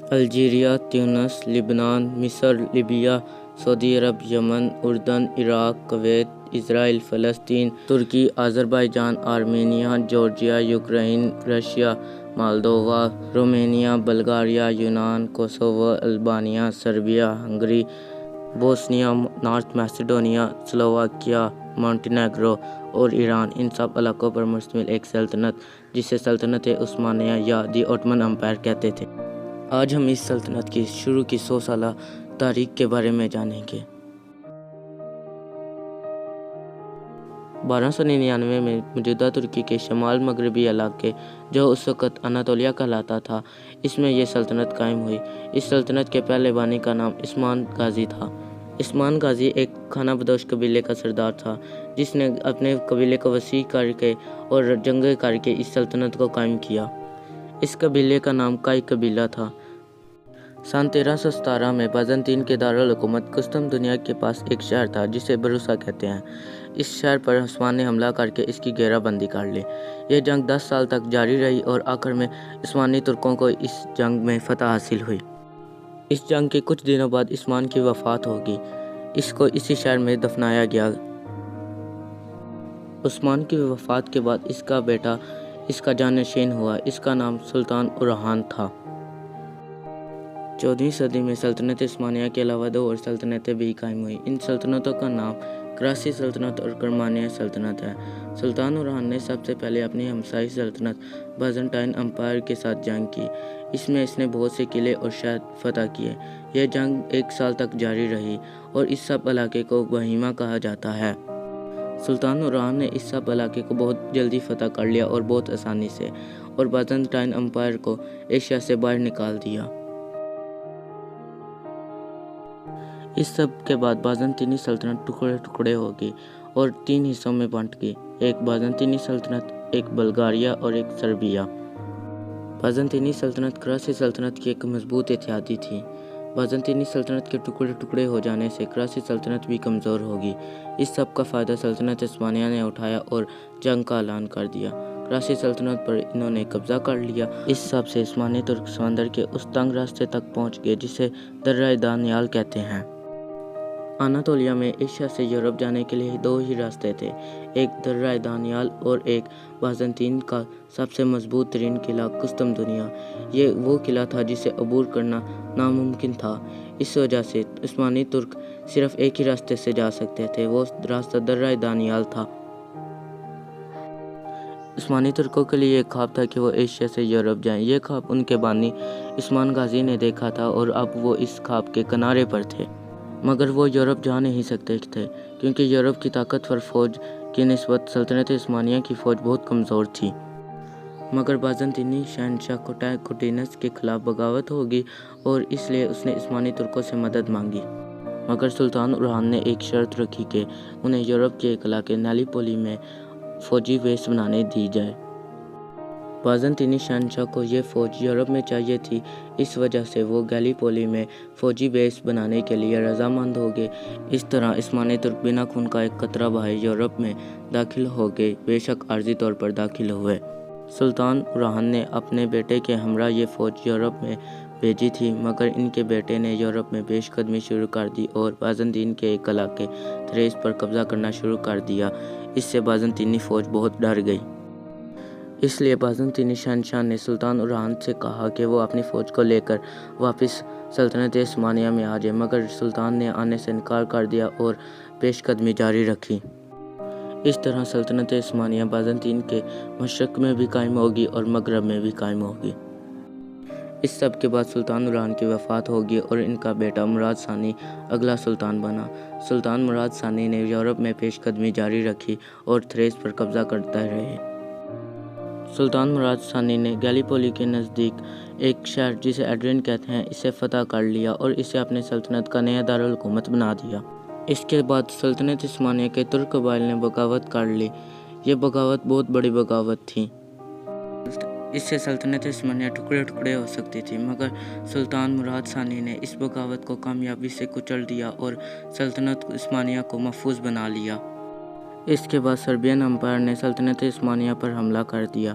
Algeria, تیونس، لبنان، مصر، Libya, سعودی عرب، یمن، اردن، عراق، کویت، اسرائیل، فلسطین، ترکی، Azerbaijan, Armenia, Georgia, Ukraine, Russia, Moldova, Romania, Bulgaria, یونان، Kosovo, Albania, Serbia, Hungary, Bosnia, North Macedonia, Slovakia, Montenegro اور ایران، ان سب علاقوں پر مشتمل ایک سلطنت جسے سلطنت عثمانیہ یا دی اوٹمن امپائر کہتے تھے۔ آج ہم اس سلطنت کی شروع کی 100 سالہ تاریخ کے بارے میں جانیں گے۔ 1299 میں موجودہ ترکی کے شمال مغربی علاقے جو اس وقت اناطولیہ کہلاتا تھا، اس میں یہ سلطنت قائم ہوئی۔ اس سلطنت کے پہلے بانی کا نام عثمان غازی تھا۔ عثمان غازی ایک خانہ بدوش قبیلے کا سردار تھا جس نے اپنے قبیلے کو وسیع کر کے اور جنگیں کر کے اس سلطنت کو قائم کیا۔ اس قبیلے کا نام کائی قبیلہ تھا۔ سن 1317 میں بازنطین کے دارالحکومت قسطنطنیہ کے پاس ایک شہر تھا جسے بروسا کہتے ہیں۔ اس شہر پر عثمان نے حملہ کر کے اس کی گھیرا بندی کر لی۔ یہ جنگ 10 سال تک جاری رہی اور آخر میں عثمانی ترکوں کو اس جنگ میں فتح حاصل ہوئی۔ اس جنگ کے کچھ دنوں بعد عثمان کی وفات ہو گئی۔ اس کو اسی شہر میں دفنایا گیا۔ عثمان کی وفات کے بعد اس کا بیٹا اس کا جانشین ہوا۔ اس کا نام سلطان اورحان تھا۔ 14ویں صدی میں سلطنت عثمانیہ کے علاوہ 2 اور سلطنتیں بھی قائم ہوئیں۔ ان سلطنتوں کا نام کراسی سلطنت اور کرمانیہ سلطنت ہے۔ سلطان اورحان نے سب سے پہلے اپنی ہمسائے سلطنت بازنٹائن امپائر کے ساتھ جنگ کی۔ اس میں اس نے بہت سے قلعے اور شہر فتح کیے۔ یہ جنگ 1 سال تک جاری رہی اور اس سب علاقے کو بہیما کہا جاتا ہے۔ سلطان اورحان نے اس سب علاقے کو بہت جلدی فتح کر لیا اور بہت آسانی سے، اور بازنٹائن امپائر کو ایشیا سے باہر نکال دیا۔ اس سب کے بعد بازنطینی سلطنت ٹکڑے ٹکڑے ہو گئی اور 3 حصوں میں بانٹ گئی، ایک بازنطینی سلطنت، ایک بلغاریہ اور ایک سربیا۔ بازنطینی سلطنت کراسی سلطنت کی ایک مضبوط اتحادی تھی۔ بازنطینی سلطنت کے ٹکڑے ٹکڑے ہو جانے سے کراسی سلطنت بھی کمزور ہو گئی۔ اس سب کا فائدہ سلطنت عثمانیہ نے اٹھایا اور جنگ کا اعلان کر دیا۔ کراسی سلطنت پر انہوں نے قبضہ کر لیا۔ اس سب سے عثمانی ترک سمندر کے اس تنگ راستے تک پہنچ گئے جسے درہ دانیال کہتے ہیں۔ اناطولیہ میں ایشیا سے یورپ جانے کے لیے 2 ہی راستے تھے، ایک درہ دانیال اور ایک بازنطین کا سب سے مضبوط ترین قلعہ قسطنطنیہ۔ یہ وہ قلعہ تھا جسے عبور کرنا ناممکن تھا۔ اس وجہ سے عثمانی ترک صرف ایک ہی راستے سے جا سکتے تھے، وہ راستہ درہ دانیال تھا۔ عثمانی ترکوں کے لیے ایک خواب تھا کہ وہ ایشیا سے یورپ جائیں۔ یہ خواب ان کے بانی عثمان غازی نے دیکھا تھا اور اب وہ اس خواب کے کنارے پر تھے، مگر وہ یورپ جا نہیں سکتے تھے کیونکہ یورپ کی طاقتور فوج کی نسبت سلطنت عثمانیہ کی فوج بہت کمزور تھی۔ مگر بازنطینی شہنشاہ کوٹینس کے خلاف بغاوت ہو گئی اور اس لیے اس نے عثمانی ترکوں سے مدد مانگی۔ مگر سلطان اورحان نے ایک شرط رکھی کہ انہیں یورپ کے ایک علاقے نیلیپولی میں فوجی بیس بنانے دی جائے۔ بازنطینی شہنشاہ کو یہ فوج یورپ میں چاہیے تھی، اس وجہ سے وہ گیلیپولی میں فوجی بیس بنانے کے لیے رضامند ہو گئے۔ اس طرح عثمانی ترک بنا خون کا ایک قطرہ بہائے یورپ میں داخل ہو گئے، بے شک عارضی طور پر داخل ہوئے۔ سلطان اورحان نے اپنے بیٹے کے ہمراہ یہ فوج یورپ میں بھیجی تھی، مگر ان کے بیٹے نے یورپ میں پیش قدمی شروع کر دی اور بازنطین کے ایک علاقے تھریس پر قبضہ کرنا شروع کر دیا۔ اس سے بازنطینی فوج بہت ڈر گئی۔ اس لیے بازنطینی شہنشاہ نے سلطان اورحان سے کہا کہ وہ اپنی فوج کو لے کر واپس سلطنت عثمانیہ میں آ جائے، مگر سلطان نے آنے سے انکار کر دیا اور پیش قدمی جاری رکھی۔ اس طرح سلطنت عثمانیہ بازنطین کے مشرق میں بھی قائم ہوگی اور مغرب میں بھی قائم ہوگی۔ اس سب کے بعد سلطان اورحان کی وفات ہو گئی اور ان کا بیٹا مراد ثانی اگلا سلطان بنا۔ سلطان مراد ثانی نے یورپ میں پیش قدمی جاری رکھی اور تھریس پر قبضہ کرتے رہے۔ سلطان مراد ثانی نے گیلیپولی کے نزدیک ایک شہر جسے ایڈرین کہتے ہیں اسے فتح کر لیا اور اسے اپنی سلطنت کا نیا دارالحکومت بنا دیا۔ اس کے بعد سلطنت عثمانیہ کے ترک قبائل نے بغاوت کر لی۔ یہ بغاوت بہت بڑی بغاوت تھی۔ اس سے سلطنت عثمانیہ ٹکڑے ٹکڑے ہو سکتی تھی، مگر سلطان مراد ثانی نے اس بغاوت کو کامیابی سے کچل دیا اور سلطنت عثمانیہ کو محفوظ بنا لیا۔ اس کے بعد سربین امپائر نے سلطنت عثمانیہ پر حملہ کر دیا